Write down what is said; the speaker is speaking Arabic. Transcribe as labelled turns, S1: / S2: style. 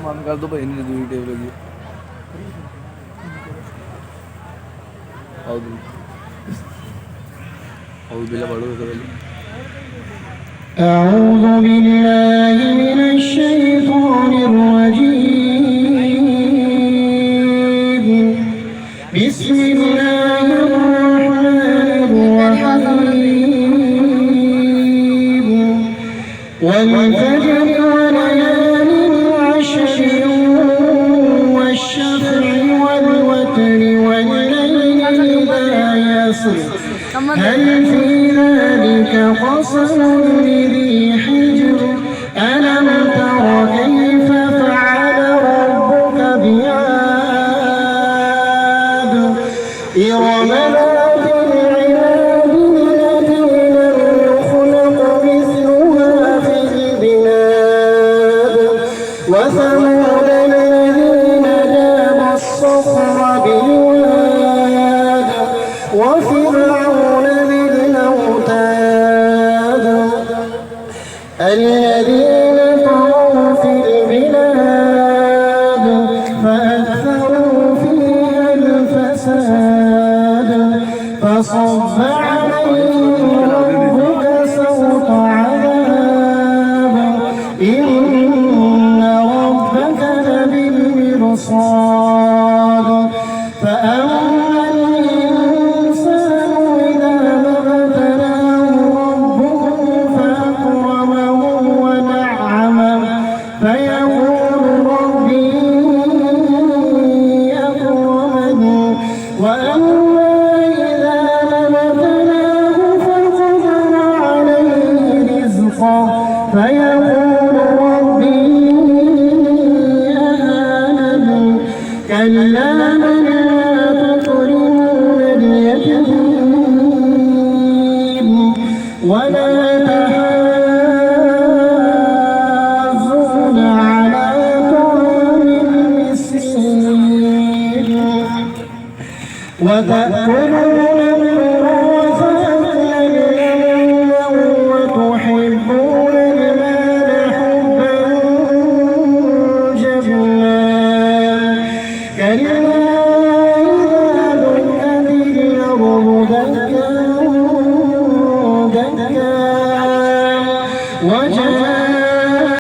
S1: मन कर दो भाई नहीं दूरी टेबल की
S2: أعوذ بالله من الشيطان الرجيم بسم الله الرحمن الرحيم والفجر وليال عشر والشفع والوتر والليل إذا يسر هل في ذلك قسم لذي حجر ألم تر كيف فعل ربك بعاد إرم ذات العماد التي لم يخلق مثلها في البلاد وثمود الذين جابوا الصخر بالواد وفرعون ذي الأوتاد الذين طغوا في البلاد فأكثروا فيها الفساد فصب عليهم ربك سوط عذاب إن ربك لبالمرصاد فأما الإنسان إذا ما ابتلاه ربه فأكرمه ونعمه فيقول ربي أكرمن وأما إذا ما ابتلاه فقدر عليه رزقه فيقول ربي أهانن كلا بل لا تكرمون اليتيم ولا تحاضون على طعام المسكين وتأكلون